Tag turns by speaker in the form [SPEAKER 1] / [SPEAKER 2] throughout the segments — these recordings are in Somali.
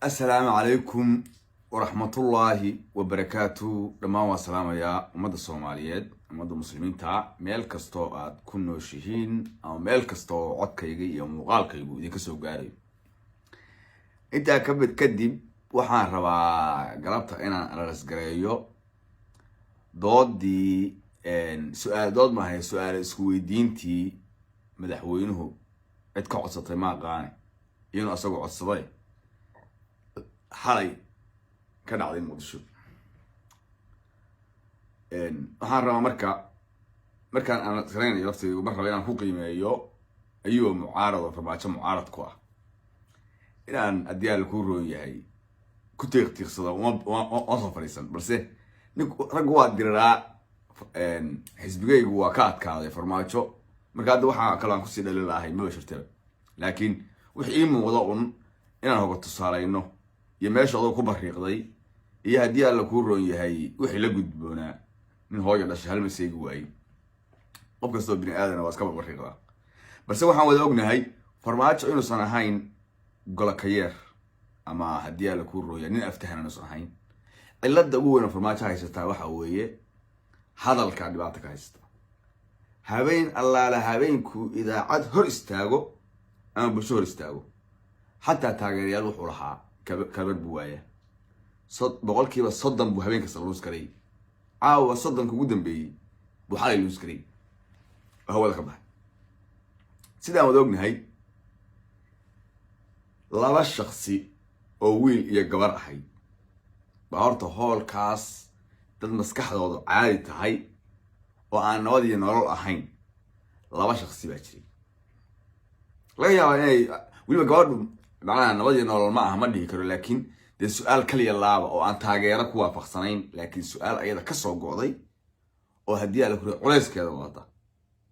[SPEAKER 1] السلام عليكم ورحمة الله وبركاته. دمان والسلام يا أمد الصوماليات أمد المسلمين تاع ميل كستو عاد كنوا شهين أو ميل كستو عد كيجي يوم وقال كيجو دي كسو جاري. أنت كبد كدب وحان ربع قربتها أنا على رسجريو ضد دي سؤال ضد ما هي سؤال سويدينتي مدحوينه اتكعص طيما قاني ينو أسوق عصبي حالي كان عادي مقدشو waxaan rabaa markaan aan sareeyay laftii markaa inaan ku qiimeeyo ayuu mucaarado farmaajo mucaarad ku ah inaan adiyaal ku rooyahay ku tiiqtiiqsado oo soo fariisan balse rag waa diraa xisbigaygu waa ka adkaaday farmaajo marka hadda waxa kale aan ku sii dhalilahay ma shirtay laakiin wixii muuqdo inaan hoga tusaalayno iyo meesha uu ku bariiqday iyo hadii alla ku roon yahay wixii la gudboonaa min hooyo dhashay hal masayg waay qof kasto bini aadan waa iska bariiqda balse waxaan wada ognahay farmaajo inuu san ahayn golakayeer ama hadii alla ku rooya nin aftahan inuu san ahayn cilada ugu weyn farmaajo haysata waxa weeye hadalka dhibaato ka haysta habeen allaala habeenku idaacad hor istaago ama bulsho hor istaago حتى تاجريال وحولها كبر بوايا بقول كيف صدم بوهبين كسرلوس كري صدم كودن بي بحالي لوس كري هو ذا كبه سيدا مدوقني هاي لابا الشخصي أو ويل يجبر أحي بعرضه هول كاس دد مسكح ذا عادي تهاي وأنا نودي نورو أحين لابا شخصي بشري لا يعني ويل جبر معناها نبضي نور الماء ما دي كرو لكن ده سؤال كلي اللعبة أو أنت هاجرك وافقسنين لكن سؤال أيضا كسر قاضي أو هدية لك علاش كذا واضح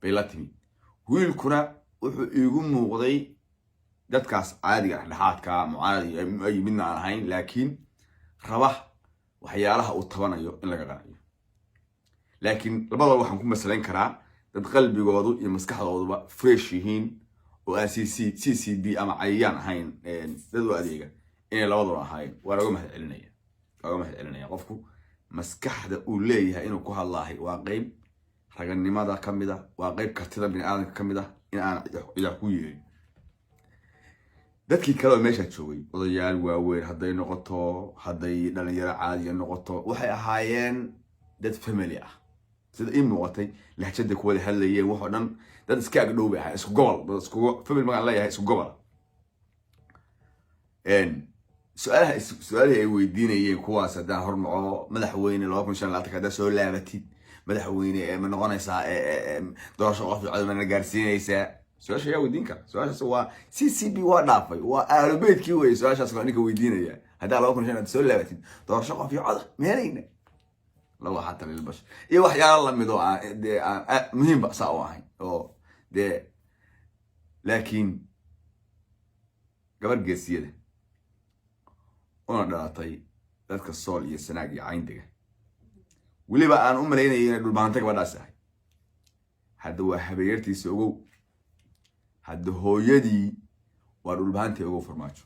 [SPEAKER 1] بيلاتني هو الكرة ويقوم موضي ده كاس عادي إحنا حات كمعارض أي منا عن هين لكن ربح وحيالها وطبعا إلا جرائم لكن البعض واحد نكون مثلاً كرا ده قلبي جوادو يمسكها جوادو فريشين وسي بي أما عيان هين دادو أديجا إن لوضع هين ورقم هالعلنية قفكو مسكح ده أوليها إنه كوها الله وقيب رجعني ماذا كم ده وقيب كتير بين آدم كم ده إن أنا إذا كويه ده كي كلام ماشي تشوي وضيال ووير هذي نقطة هذي دليل عادي النقطة وحي هايين ده فاميليا سيد إيه موقتي لحشدك ولا هاللي وحنا ده سكاك دوبي هاي اسكو قبل ده اسكو فاميلي ما قال لي هاي اسكو قبل إن سؤال هي ويدينا إيه كواس ده هرمعه مدحوين اللي هو مشان لاتك ده سؤال لعبتي مدحوين من غنى ساعة دراسة غفل عدم من الجارسين يسا سؤال شيء ويدينك سؤال سوا سي بي ونافي وأهل بيت كيوي سؤال شخص كأنك ويدينا يا هذا لو مشان ده سؤال لعبتي دراسة غفل عدم مهلين لو حتى للبشر إيه واحد يا الله مدوع ده مهم بقى سواهين أو ده لكن قبل جسيده أنا دلاتي ذاتك الصول يسناقي عيندك ولي بقى أنا لينا يدول بانتك بدا ساي حد هو حبيرتي سوقو حد هو يدي ودول بانتي أوقو فرماجو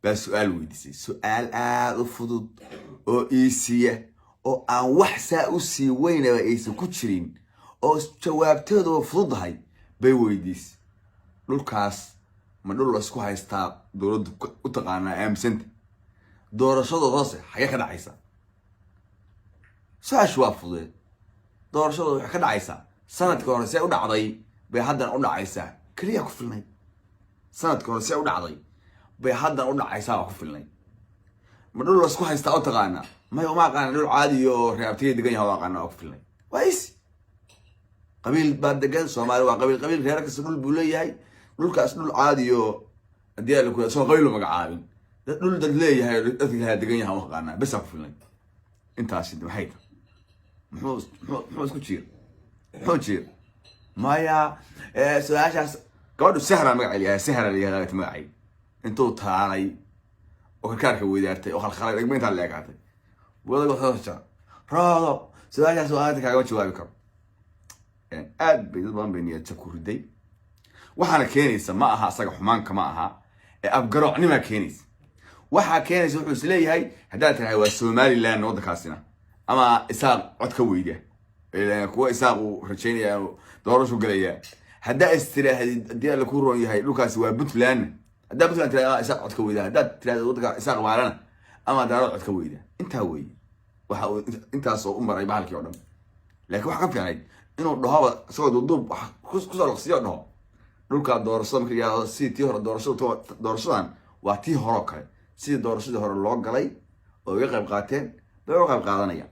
[SPEAKER 1] بس سؤال ويدسي سؤال فضود أو إيسية أو أن وحسا أسي وين وإيسي كتشرين أو جوابتو فضود هاي بيويديس لولكاس ما دول اسكو هايستا دولد u taqaana aamsanta doorashada hoose xaga ka dhacaysa saash waa fudeed doorashada waxa ka dhacaysa sanadka hore si u dhacday bay haddan u dhacaysa kaliya ku filnay sanadka hore si u dhacday bay haddan u dhacaysa ku filnay ma dul isku haysta u taqaana ma yoma qaan dul caadi iyo reebtay degan yahay waaqana ku filnay ways qabiil baad degan Soomaali waa qabiil reerka sidul buu leeyahay dhulkaas dhul caadi iyo hadii la ku soo qaylo magacaabin dhul dad leeyahay dadka degan yahay waqana bas ku filan intaas waxay muxuu isku jiir maya su'aashaas gabadhu sahra magaciisa sahra leeyahay magacay intuu taanay oo karka weydaartay oo khalkhalay dhigmeynta leegaatay wada waxaa raado su'aashaas waa kaaga jawaabi karo aad bay dad badan bay niyad ku riday waxaana keenaysa ma aha asaga xumaanka ma aha afgarocni ma keenays waxa keenays wuxuu isleeyahay hadaa tahay waa Somaliland waddankaasina ama isaaq cod ka weyda kuwa isaaq uu rajaynaya doorasho galaya hadaa istiraahadid hadii la ku roon yahay dhulkaasi waa Puntland hadaa Puntland tiraahdo isaaq cod ka weyda hadaa tiraahdo waddanka isaaq maalana ama daaro cod ka weyda inta way waxa intaas oo u maray bahalkii oo dhan laakiin waxa ka fiicnay inuu dhaho soo duub ku soo laqsiyo dhaho dhulka doorashada markii yaado si tii hore doorashadan waa tii hore kale si doorashada hore loo galay oo ay qayb qaateen bay u qayb qaadanayaan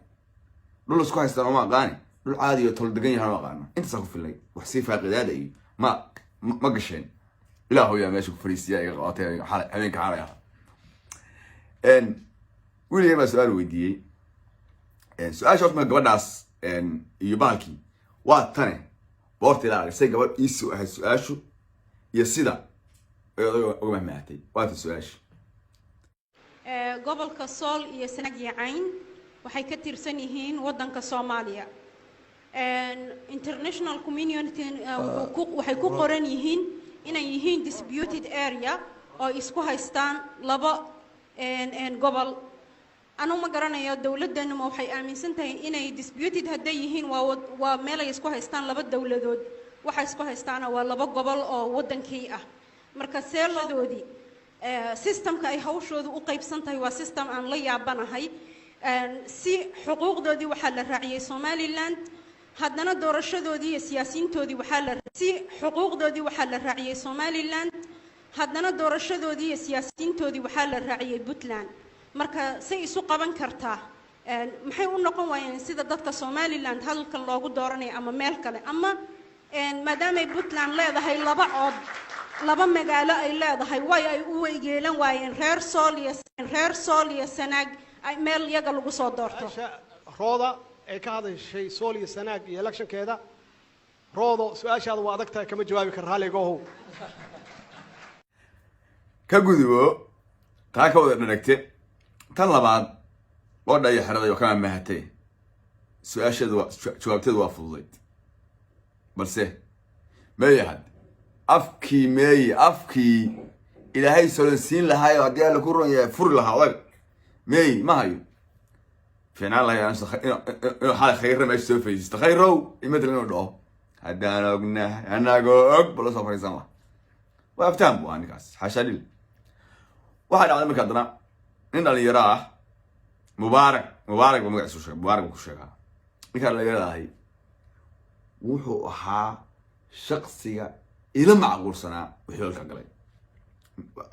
[SPEAKER 1] dhul isku haystaan oo ma aqaan dhul caadi iyo tol degan yahay ma aqaan inta soo filay wax si faaqidaada iyo ma gasheen ilaahu yaa meesha ku fariisiyaa ay qaatay habeenka xalay wili ma su'aal weydiiyay su'aashaas ma gabadhaas iyo baalkii waa tane boorti la arsay gabadh isu ah su'aashu iyo sida uga mahmaatay waa su'aash
[SPEAKER 2] gobolka Sool iyo Sanaag iyo Cayn waxay ka tirsan yihiin waddanka Soomaaliya international community waxay ku qoran yihiin inay yihiin disputed area oo isku haystaan laba gobol أنا ما قرنا يا دولة دنا ما وحي آمن سنتين إنه disputed هدا يهين وملا يسقى هستان لبا دولة دود وحي يسقى هستان ولا بقبل أو ودن كيئة مركز سير دودي system كأي هوش ودو قيب سنتين وسيستم عن لي عبنا هاي سي حقوق دودي وحل الرعية سوماليلاند هدنا دورش دودي سياسيين تودي وحل سي حقوق دودي وحل الرعية سوماليلاند هدنا دورش دودي سياسيين تودي وحل الرعية بوتلاند marka say isu qaban kartaa maxay u noqon waayeen sida dadka Somaliland halkan loogu dooranay ama meel kale ama maadaama Puntland leedahay laba magaalo ay leedahay way ay u weygeelan waayeen reer Sool iyo Sanaag ay meel iyaga lagu soo doorto
[SPEAKER 3] rooda ay ka hadashay Sool iyo Sanaag iyo electionkeeda roodo su'aashaadu waa adagtahay kama jawaabi kar raaligow
[SPEAKER 1] ka gudibo taa ka wada dhanagtay tan labaad oo dhayo xiraday oo kama mahatay su'aashadu jawaabteedu waa fududayd balse meeyahad afkii ilaahay soo siin lahaay oo hadii la ku roon yahay fur lahaa wad meey ma hayo fiinaan la yaan inuu xal khayr ma soo faysto khayrow imad la noo hadaan ogna anago og bal soo fariisan la waa aftaan buu anikaas xashadil waxa dhacday marka dana إن اللي يراه مبارك بمقع سوشة مبارك بكشة إنك اللي يراه هاي وحو أحا شخصية إلى معقول سنة وحيول كقلي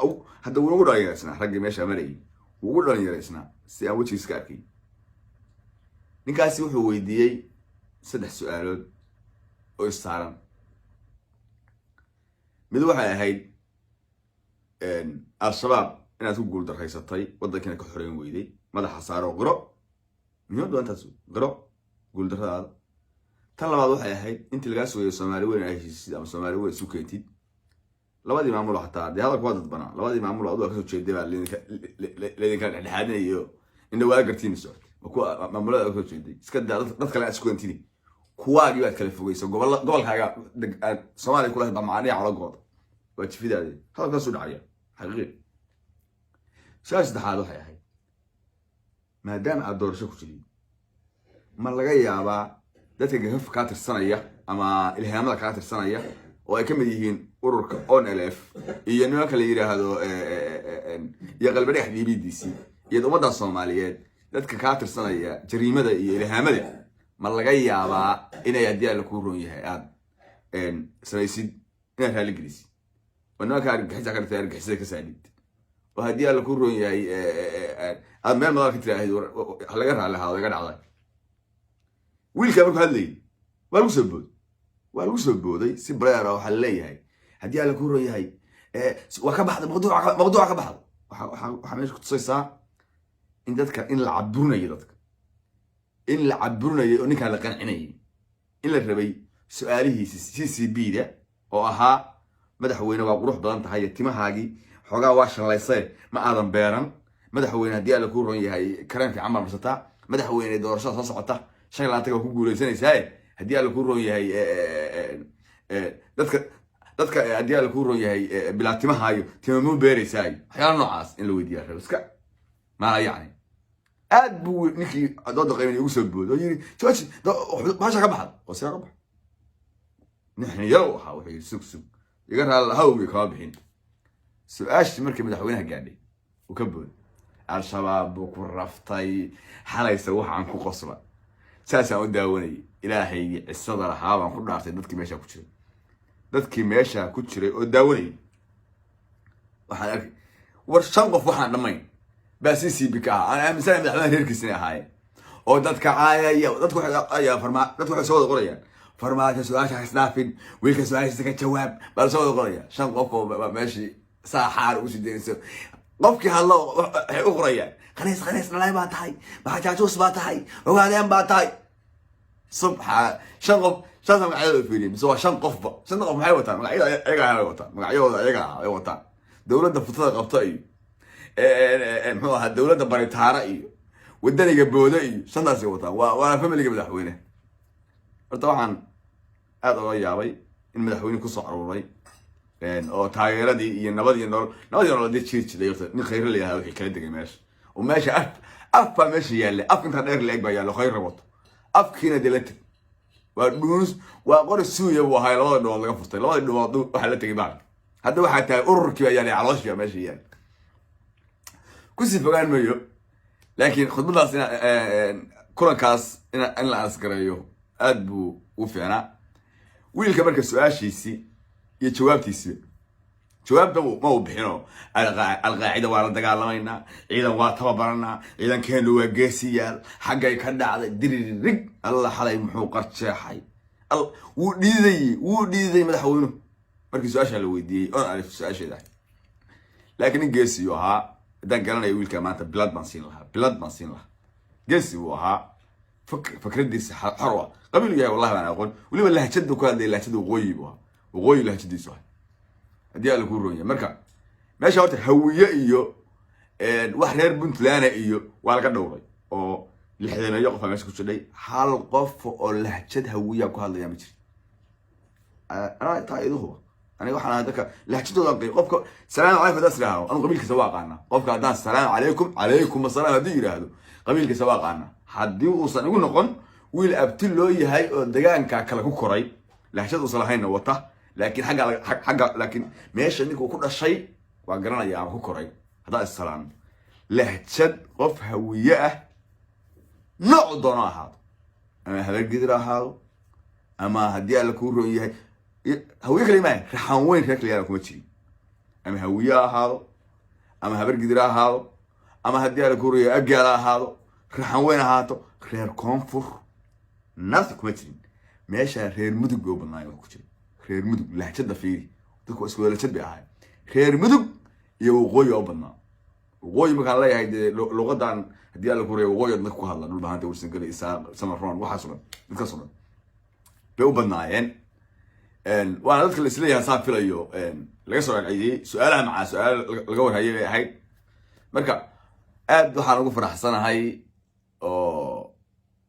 [SPEAKER 1] أو حتى ونقول رأي سنة رجع ماشي أمريكي وقول رأي سنة سيأوي شيء سكاركي نكاسي وحو ويدي سدح سؤال ويستعرم مدوحة هاي الشباب أنا تقول درخيص الطي وضع كنا كحرين ويدي ماذا حصار وقرأ من يوم أنت قرأ قول درخ هذا تلا بعض واحد هاي أنت اللي قاسوا يسماري وين عايش أم سماري وين سكيتي لو هذه معمولة حتى هذا قواد بنا لو هذه معمولة أضواء كسر شيء دبا اللي كان الحادث يو إنه واقع كرتين السعود وكو معمولة كسر شيء دي سكت ده نذكر على سكوينتي كواجي بعد كلف فوقي سو قبل حاجة سماري كلها بمعنى على قواد وتشفي ده هذا كسر عيا حقيقي شاش ده حاله هاي ما دام أدور شو كذي ما لقى يابا ده تجهف كاتر السنة أما الهام لك كاتر السنة وأكمل يهين أورك أون ألف ينوك اللي يرى هذا يغلب ريح دي بي دي سي يدوم ده الصوماليات ده كاتر السنة جريمة ده الهام ده ما لقى يابا إن يدي على كورون يهاد إن سنيسيد إن هالجلسي ونوك هرجع كاتر ثاني كحسك سعيد وهدي على كورون يا أمام ما كنت راهي على جرها على هذا قاعد على ويل كمان هذي والو سبود ذي سبريرة وحلي هاي هدي على كورون يا وكبحد موضوع كبحد وحماش كنت صيصة إن ذاتك إن العبرونا يدتك إن العبرونا يونيك على قنعني إن الربي سؤاله سي بي ده وها مدحوينا وقروح بلانت هاي تيمهاجي xogaa waa shanlaysay ma aadan beeran madaxweyne hadii ala ku roon yahay karanka amal marsata madaxweyne doorashada soo socota 25 ku guuleysanaysaa hadii ala ku roon yahay dadka haddii la ku ron yahay bilaatimahayo timamuu beeraysaay waxyaala noocaas in la weydiiyaa rabo iska maa yacni aad buu ninkii dooda qiimeeyay ugu soo boodo oo yiri jooji baasha ka baxad oo sida ka bax nixni yaro waxa wuxuu yiri sug iga raal hawgi ka bixin su'aash markii madaxweynaha gaadhay uu ka boodo al-shabaab buu ku raftay xalaysa waxaan ku qosla saasaan u daawanayay ilaahaygi cisada lahaa baan ku dhaartay dadkii meesha ku jiray oo daawanayay waxaan arkay war shan qof waxaan dhamayn baasisi bika aan aaminsan madaxweynaha reerkiisina ahaayeen oo dadka caayaya dadku waxay soo wada qorayaan farmaajo su'aasha isnaafin wiilka su'aashiisa ka jawaab bal soo wada qorayaan shan qof oo meeshii saaxaar u sideenayso qofkii hadlo waxay u qorayaan khaniis dhalay baa tahay maxaajaajus baa tahay ogaadeen baa tahay subxaan shan qof shan magacyadooda fiiriyay mise waa shan qofba shan qof maxay wataan magacyadooda ayaga ay wataan dowladda futada qabta iyo muxuu ahaa dowladda baritaara iyo wadaniga booda iyo shantaasay wataan waana familiga madaxweyne horta waxaan aad uga yaabay in madaxweyne kusoo aruuray oo taageeradii iyo nabadii nolol hadii jiray horta nin khayr la yahay wixii kala degay meesha oo meesha af baa meesha yaalla af inta dheer leeg baa yaallo khayr rabato afkiina delata waa dhuus waa qori suuya buu ahay labada dhumood laga furtay labada dhumood waxa la tagay baa hadda waxa tahay ururkii baa yaallay calooshii meesha yaal kusi fogaan mayo laakiin khudbadaas kulankaas in la asgareeyo aad buu u fiicnaa wiilka marka su'aashiisii iyo jawaabta ma uu bixino alqaacida waa la dagaalamayna ciidan waa tababaranaa ciidankeenu waa geesiyaal xaggay ka dhacday diririg alla xalay muxuu qarjeexay wuu dhiiday madaxweynuhu markii su'aasha la weydiiyey oon alif su'aasheeda laakiin in geesiyo ahaa haddaan garanayo wiilka maanta bilad baan siin lahaa geesi buu ahaa fikradiisa xor ah qabiil yahay wallahi baan aqoon weliba lahjada ku hadlay lahjada waqooyi buu ahaa waqooyi lahjadiisu ahaa haddii ala ku roon yahay marka meesha horta hawiye iyo wax reer puntland iyo waa laga dhowray oo lixdameeyo qof meesha ku jidhay hal qof oo lahjad hawiya ku hadlaya ma jiro ana taayiduhu aniga waxaan dadka lahjadooda qeyb qofka salaam calaykum dasraha anu qabiilkiisa waa qaana qofka haddaan salaam calaykum asalaam haddii yiraahdo qabiilkiisa waa qaana haddii uusan igu noqon wiil abti loo yahay oo deegaanka kale ku koray lahjad uusan lahayna wata laakiin xagga laakiin meesha ninkuu ku dhashay waa garanaya aan ku koray haddaa isalaam lahjad qof hawiye ah nooc doono ahaado ama habargidir ahaado ama haddii alla kuu roon yahay hawiye kale maaha raxan weyn reer kale kuma jirin ama hawiye ahaado ama habargidir ahaado ama haddii alla kuu roon yahay agaala ahaado raxan weyn ahaato reer koonfur nafsi kuma jirin meesha reer mudug oo badnaayo wax ku jira reer mudug lahjada fiiri dadku isku lahjad bay ahaayeen reer mudug iyo waqooyi oo badnaa waqooyi markaan leeyahay dee luqadan haddii alla ku reebo waqooyi dadka ku hadla dhul bahanta warsan galay samaroon waxaas oo dhan dadkaas oo dhan bay u badnaayeen waana dadka la isleeyahay saa filayo laga soo celceliyey su-aalaha macaa su-aal laga warhayay bay ahayd marka aad waxaan ugu faraxsanahay oo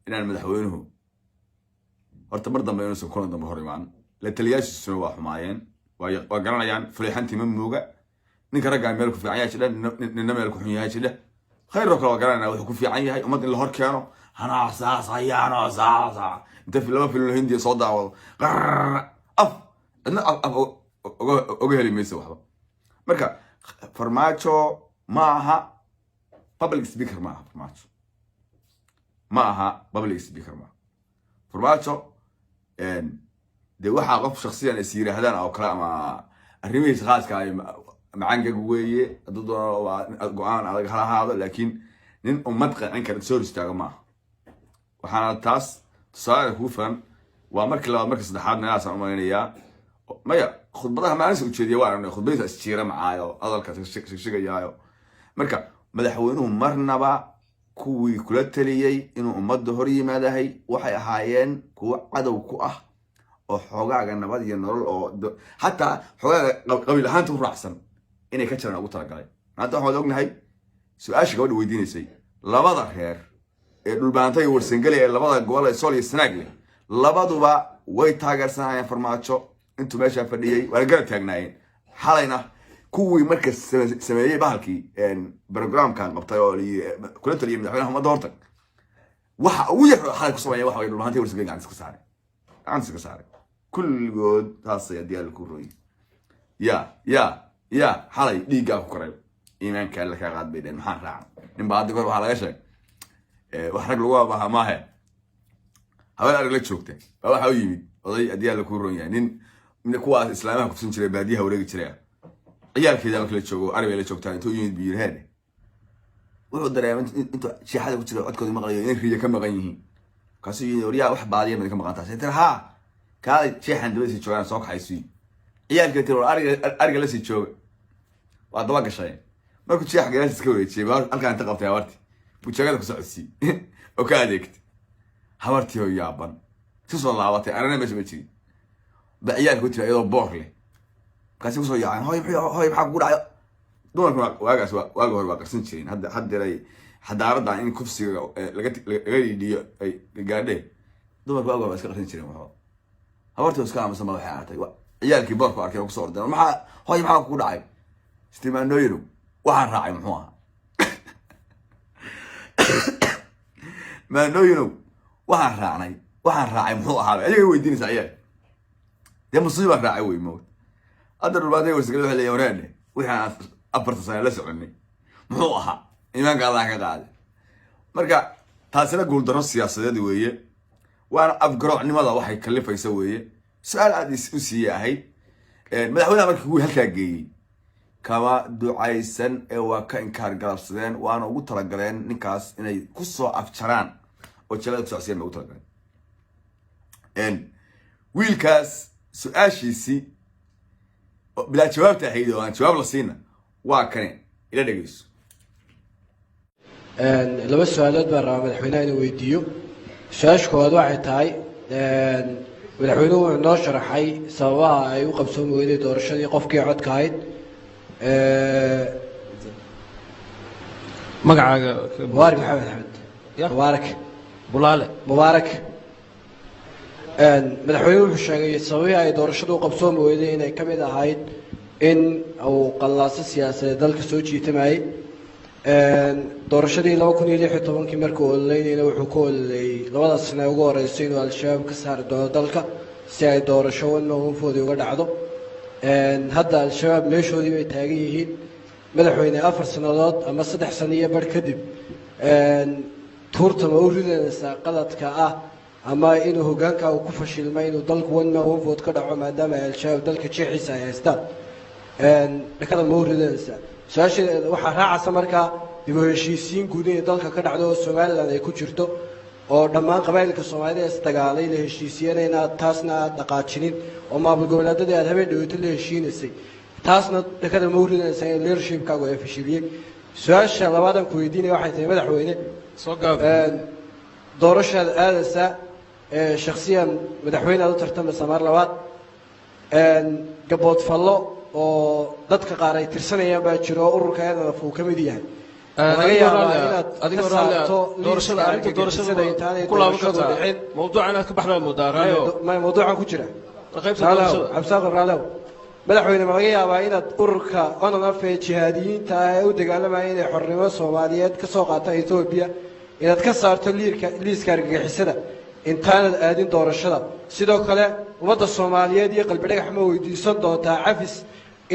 [SPEAKER 1] inaan madaxweynuhu horta mar dambe inuusan kulan dambe hor imaan la taliyaashiisuna waa xumaayeen waa garanayaan fuleexantii ma mooga ninka raggaa meel ku fiican yahay jidha nina meel ku xun yahay jidha khayr oo kale waa garanayna wuxuu ku fiican yahay ummad in la hor keeno hanaasaas hayaanosaasa inta laba filin hindiya soo daawado af cidna af oga heli maysa waxba marka farmaajo ma aha public speaker ma aha farmaajo ma aha public speaker ma farmaajo dee waxaa qof shaksiyan is yiraahdaan oo kale ama arrimihiisa khaaska ay macaangaga weeye hadduu doono go-aan adag hala ahaado laakiin nin ummad qancin kara soo istaago maaha waxaana taas tusaale kugu filan waa markii labaad markii saddexaad meelahaasaan u malaynayaa maya khudbadaha maalinsa ujeediya waa aragnay khudbadiisa isjiira macaayo hadalkaas shigshigayaayo marka madaxweynuhu marnaba kuwii kula taliyey inuu ummadda hor yimaadahay waxay ahaayeen kuwo cadow ku ah oo xoogaaga nabad iyo nolol oo hataa xoogaaga qabiil ahaanta u raacsan inay ka jiraan ugu talagalay maanta waxaan ognahay su-aasha gabadha weydiinaysay labada reer ee dhulbaantay warsangeli ee labada gobol ee sool iyo sanaag leh labaduba way taageersanayeen farmaajo intuu meeshaa fadhiyey waa la garab taagnaayeen xalayna kuwii marka sameeyey bahalkii programkan qabtay oo kula taliyay madaxweynaha ummadda hortag waxa ugu yar xalay ku sameeyay waxa way dhulmaantii warsiga gacantiisa ka saaray kulligood taasay diyaar ku rooyay ya xalay dhiiggaa ku koray iimaanka alla ka qaad baydeen maxaan raacan nin baa hadda kor waxaa laga sheegay wax rag lagu abaha maahe haween arag la joogta baa waxa u yimid oday adiyaa la ku roon yahay nin kuwaas islaamaha kufsan jiray baadiyaha wareegi jiray ciyaalkeeda marka la joogo arag la joogtaan intuu yimid biirheed wuxuu dareemay intuu sheexada ku jira codkooda maqlayo in riya ka maqan yihiin kaasuu yidhi wariyaa wax baadiya mid ka maqan tahay tir ha kaalay sheexan dabadiisa joogaan soo kaxaysiin ciyaalkeeda tir ariga la sii jooga waa daba gashay markuu sheex galaas iska wareejiyay halkaan inta qabtay habarti bujagada ku socodsiin oo ka adeegtay habartii oo yaaban si soo laabatay arana meesha ma jirin ba ciyaalku ku tira iyadoo boor leh kaasi kusoo yaaceen hooy maxaa kugu dhacayo dumarku waagaas waaga hore waa qarsan jireen haddeeray xadaaradan in kufsiga laga dhiidhiyo ay gaadheen dumarku waaga hore waa iska qarsan jireen waxba habartii iska aamusan ma waxay ahaatay ciyaalkii boorku arkay oo kusoo ordeen maxaa kugu dhacay istimaanooyinu waxaan raacay muxuu ahaa maanooyinu waxaan raacay muxuu ahaa ayaga weydiinaysaa ciyaal dee musiibaan raacay wey mawd hadda dhulbaantay warsigale waxay leeyahay wareedhe wixii aan 4 sano la soconay muxuu ahaa iimaanka allah ka qaaday marka taasina guuldaro siyaasadeed weeye waana afgaroocnimada waxay kalifaysa weeye su-aal aad u siiyey ahayd madaxweynaha markii kuwii halkaa geeyey kama ducaysan ee waa ka inkaar galabsadeen waana ugu talagaleen ninkaas inay ku soo afjaraan oo jalada ku socodsiiyeen ugu talagaleen wiilkaas su-aashiisii bilaa jawaabta ahayd oo aan jawaab la siina waa kane ila dhegeyso
[SPEAKER 4] laba su-aalood baan rabaa madaxweynaha inuu weydiiyo su-aasha koowaad waxay tahay madaxweynuhu wuxuu noo sharaxay sababaha ay u qabsoomi weyday doorashadii qofkii codka ahayd
[SPEAKER 5] magacaaga
[SPEAKER 4] mubaarak maxamed axmed mubaarak madaxweynuhu wuxuu sheegay sababihii ay doorashadu u qabsoomi weyday inay ka mid ahayd in uu qallaaso siyaasadeed dalka soo jiitamayay doorashadii 2016 markii uu ololeynayna wuxuu ku ololeeyey 2 sano ugu horeysay inuu al-shabaab ka saari doono dalka si ay doorasho wanfoodii uga dhacdo hadda al-shabaab meeshoodii bay taagan yihiin madaxweyne 4 sannadood ama 3 sano iyo bar kadib tuurta ma u ridaysaa qaladka ah ama inuu hoggaanka uu ku fashilmay inuu dalku wanfood ka dhaco maadaama ay al-shabaab dalka jeexiisa ay haystaan dhakada ma u ridaysaa su-aasheeda waxaa raacaysa markaa dib u heshiisiin guud inay dalka ka dhacdo oo somalilan ay ku jirto oo dhammaan qabaa'ilka soomaalida isdagaalay la heshiisiyeen inaad taasna aad dhaqaajinin oo maamul goboleedyadii aad habeen dhaweyto la heshiinaysay taasna dhakada ma u ridaysaa in leadershipkaagu ay fashiliyey su-aasha labaadan ku weydiinaya waxay tahay madaxweyne doorashaad aadaysaa shakhsiyan madaxweyne aad u tartamaysa mar labaad gaboodfallo oo dadka qaar ay tirsanayaan baa jiro oo ururka NLF uu ka mid yahay laga yaabaa inaad ka saarto doorashada arrinta doorashada intaanay doorashadu dhicin
[SPEAKER 5] mawduucan aad ka baxdaa mudaarayo
[SPEAKER 4] mawduucan ku jira cabsaaqo raalow madaxweyne ma laga yaabaa inaad ururka NLF ee jihaadiyiinta ah ee u dagaalamaya inay xornimo Soomaaliyeed ka soo qaataan Ethiopia inaad ka saarto liiska argagixisada intaanad aadin doorashada sidoo kale ummadda Soomaaliyeed iyo qalbi dhagax ma weydiisan doontaa cafis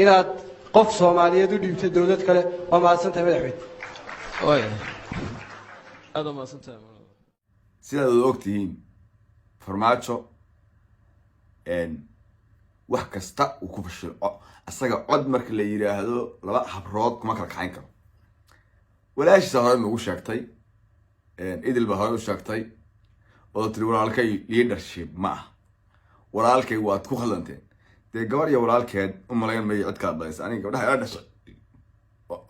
[SPEAKER 4] inaad qof Soomaaliyeed u dhiibtay dawlad kale oo maasantahay madaxweyne
[SPEAKER 5] aad ma maasantahay
[SPEAKER 1] sidaad ogtihiin farmaajo wax kasta uu ku fashilo asaga cod marka la yiraahdo laba habrood kuma kala kacayn karo walaashiisa hore ugu sheegtay idil baa hore u sheegtay oo tiri walaalkay leadership ma ah walaalkay waad ku khalanteen dee gabar iyo walaalkeed u malayn may cid kala badaysa aniga gabdhaha ila dhashay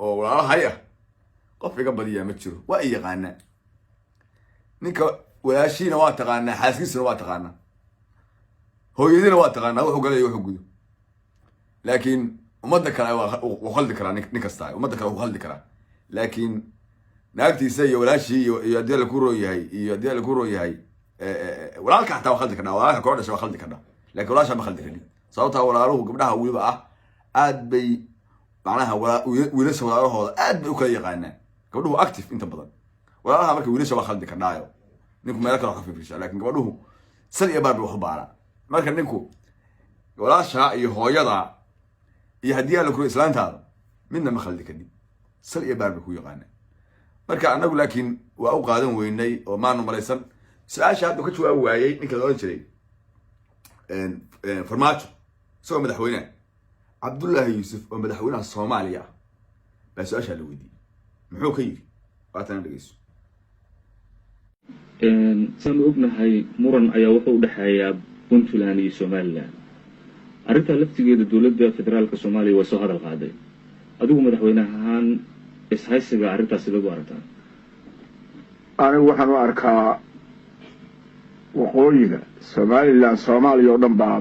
[SPEAKER 1] oo walaalahay ah qof iga badiyaa ma jiro waa i yaqaanaa ninka walaashiina waa taqaanaa xaaskiisuna waa taqaanaa hooyadiina waa taqaanaa wuxuu galay wuxuu gudo laakiin ummadda kale waa khaldi karaa nin kasta ummadda kale waa khaldi karaa laakiin naagtiisa iyo walaashii iyo haddii la ku rooyahay iyo haddii la ku rooyahay walaalka xataa waa khaldi karnaa walaalka koo dhashay waa khaldi karnaa laakiin walaasha ma khaldi karin sababtaa walaaluhu gabdhaha weliba ah aad bay macnaha wiilasha walaalahooda aad bay u kala yaqaanaan gabdhuhu active inta badan walaalaha marka wiilasha waa khaldi ka dhaayo ninku meel kale ka fiirsha laakiin gabdhuhu sal iyo baar bay wax baara marka ninku walaasha iyo hooyada iyo haddii aan la kuro islaantaada midna ma khaldi kadib sal iyo baar bay ku yaqaanaan marka anagu laakiin waa u qaadan weynay oo maanu malaysan su-aasha hadda ka jawaabi waayay ninka la oran jiray farmaajo isagoo madaxweynaha cabdullaahi yuusuf oo madaxweynaha soomaaliya ah baa su-aashaa la weydiiyey muxuu ka yidhi waatana dhegeyso
[SPEAKER 6] saan ognahay muran ayaa wuxuu u dhexeeyaa puntland iyo somaliland arrintaa laftigeeda dowladda federaalka soomaaliya waa soo hadal qaaday adigu madaxweyne ahaan ishaysiga arrintaas lagu aragtaa
[SPEAKER 7] anigu waxaan u arkaa waqooyiga somaliland soomaaliya oo dhan baa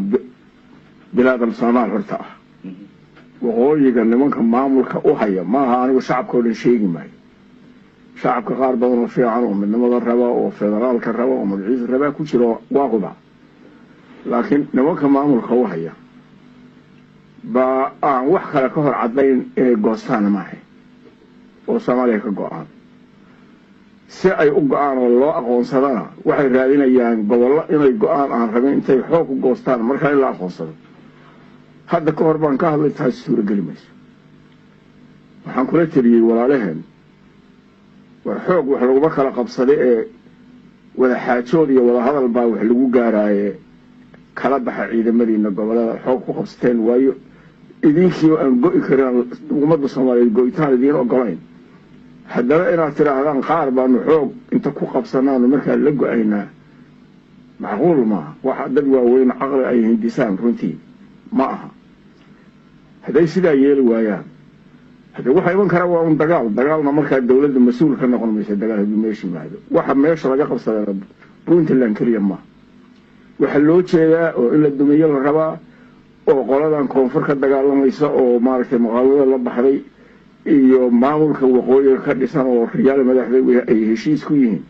[SPEAKER 7] bilaadal soomaal horta ah waqooyiga nimanka maamulka u haya maaha anigu shacabka oo dhan sheegi maayo shacabka qaar badan oo fiican oo midnimada raba oo federaalka raba oo magaciisa rabaa ku jiro waa quba laakiin nimanka maamulka u haya baa aan wax kale ka hor caddayn inay goostaan maahay oo soomaaliya ka go-aan si ay u go-aan oo loo aqoonsadana waxay raadinayaan gobollo inay go-aan aan rabin intay xoog ku goostaan markaa in la aqoonsado hadda ka hor baan ka hadlay taasi suurageli mayso waxaan kula teliyey walaalaheen war xoog wax laguma kala qabsaday ee wada xaajood iyo wada hadal baa wax lagu gaaraaye kala baxa ciidamadiina gobollada xoog ku qabsateen waayo idinkiiba aan go-i karin ummadda soomaaliyeed go-itaan idiin ogolayn haddana inaad tidhaahdaan qaar baanu xoog inta ku qabsanaanu markaa la go-aynaa macquul maaha waxa dad waaweyn caqli ay hindisaan runtii ma aha hadday sidaa yeeli waayaan hadde waxa iman kara waa un dagaalna markaa dowladda mas-uul ka noqon maysa dagaal hadduu meesha yimaado waxa meesha laga qabsadana puntland keliya maaha waxaa loo jeedaa oo in la dumiyo la rabaa oo qoladan koonfur ka dagaalamaysa oo maaragtay muqaawamada la baxday iyo maamulka waqooyiga ka dhisan oo riyaal madaxda ay heshiis ku yihiin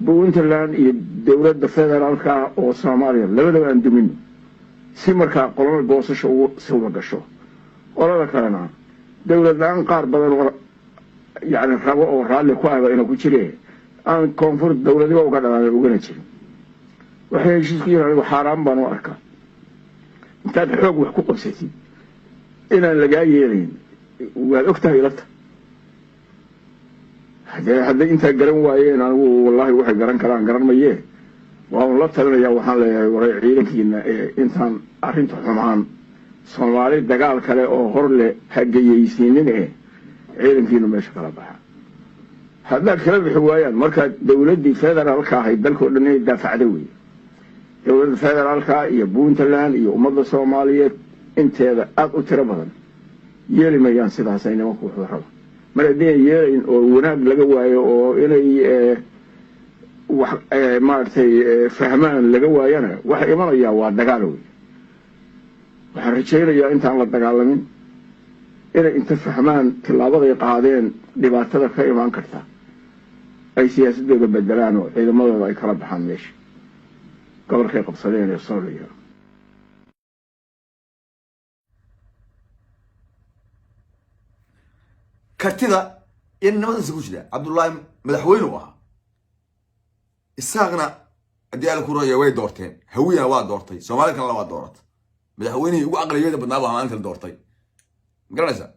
[SPEAKER 7] puntland iyo dowladda federaalka ah oo soomaaliya labadaba aan dumino si markaa qolada goosasha ugu suba gasho qolada kalena dowlad la-aan qaar badan oo yacni rabo oo raalli ku ahba inuu ku jire aan koonfur dowladiba uga dhalaan ugana jirin waxay heshiis ku yihiin anigu xaaraan baan u arkaa intaad xoog wax ku qabsatid inaan lagaa yeelayn waad ogtahay ilata hadday intaa garan waayeen anigu wallaahi waxay garan karaan garan mayee waan la talinayaa waxaan leeyahay waray ciidankiina ee intaan arrinta xumaan soomaali dagaal kale oo hor leh hagayaysiinin ciidankiina meesha kala baxa haddaad kala bixi waayaan markaa dowladdii federaalka ahayd dalkao dhan inay daafacda wey dowladda federaalka iyo puntland iyo ummadda soomaaliyeed inteeda aada u tiro badan yeeli mayaan sidaasay nimanku wuxuu raba mar haddii yeelayn oo wanaag laga waayo oo inay wax maaragtay fahmaan laga waayana waxa imanayaa waa dagaal wey waxaan rajaynayaa intaan la dagaalamin inay inta fahmaan tilaabaday qaadeen dhibaatada ka imaan karta ay siyaasadooda bedelaan oo ciidamadooda ay kala baxaan meesha gobolkay qabsadeen ee sooliya
[SPEAKER 1] kartida in nimadasa ku jira cabdullaahi madaxweyne u ahaa isaaqna haddii alla ku raya way doorteen hawiyana waa doortay soomaalida kalena waa dooratay madaxweynihii ugu aqliyada badnaa baa maalinta la doortay ma garanaysaa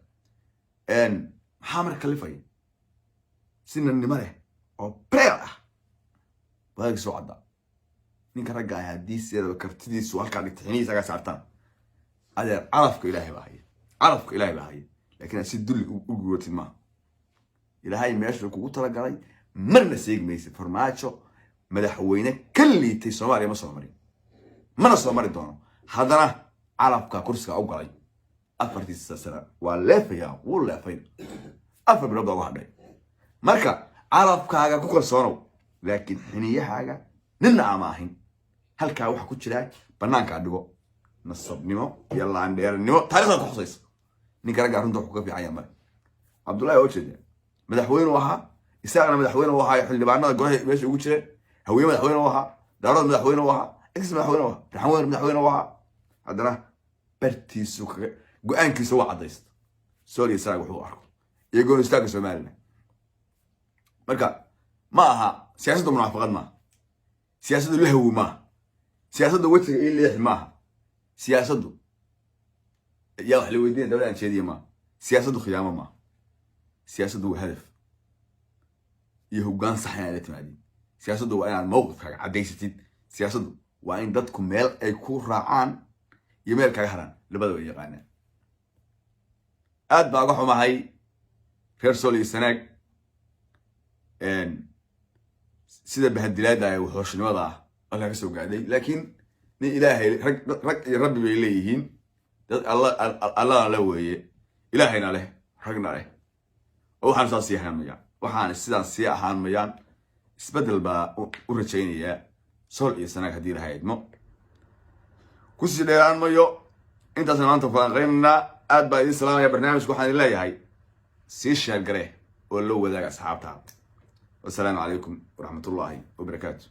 [SPEAKER 1] maxaa marka kalifaya si nannimo leh oo breer ah wadaagii soo caddaa ninka ragga ah haddii sideedaba kartidiisu halkaa dhigta xinihiisa agaa saartaan adeer carafka ilaahay baa haya carafka ilaahay baa haya laakiin aad si dulli u guuratid maaha ilaahay meesha kugu talagalay marna seegi maysid farmaajo madaxweyne ka liitay soomaaliya ma soo marin mana soo mari doono haddana carabka kursiga u galay afartiisa sano waa leefayaa wuu leefay 4 bilood baa hadhay marka carabkaaga ku kalsoonow laakiin xiniyahaaga ninna ama ahin halkaa waxa ku jira banaanka dhigo nasabnimo iyo laandheernimo taariikhda ku xusaysa ninka ragga runta ku ka fiican yahay Cabdullaahi oo jeeda madaxweyne waxa isaagana madaxweyne waxa xildhibaanada golaha meesha ugu jireen hawiye madaxweyne waxa daarad madaxweyne waxa ex madaxweyne waxa raxmaan madaxweyne waxa haddana bartiisu kaga go-aankiisa waa caddaysta sool iyo sanaag wuxuu arko iyo goonistaanka somaliland marka ma aha siyaasadda munaafaqad maaha siyaasaddu lahwi maaha siyaasaddu wejiga ii leexi maaha siyaasaddu yaa wax la weydiinaya dawlad aan jeediya maaha siyaasaddu khiyaamo maaha siyaasaddu waa hadaf iyo hoggaan sax inaad la timaadid siyaasaddu waa inaad mowqifkaaga caddaysatid siyaasaddu waa in dadku meel ay ku raacaan iyo meel kaga haraan labadaba ay yaqaanaan aad baa uga xumahay reer sool iyo sanaag sida bahadilaada ee waxooshnimada ah halkaa ka soo gaadhay laakiin nin ilaahay rag iyo rabbi bay leeyihiin dad allana la weeye ilaahayna leh ragna leh oo waxaan saas sii ahaan mayaan waxaan sidaan sii ahaan mayaan isbeddel baa u rajaynayaa sool iyo sanaag haddii ilahay idmo kusii dheeraan mayo intaasna maanta falanqaynaynaa aad baa idiin salaamaya barnaamijku waxaan idin leeyahay sii sheergare oo loo wadaaga asxaabta والسلام عليكم ورحمة الله وبركاته.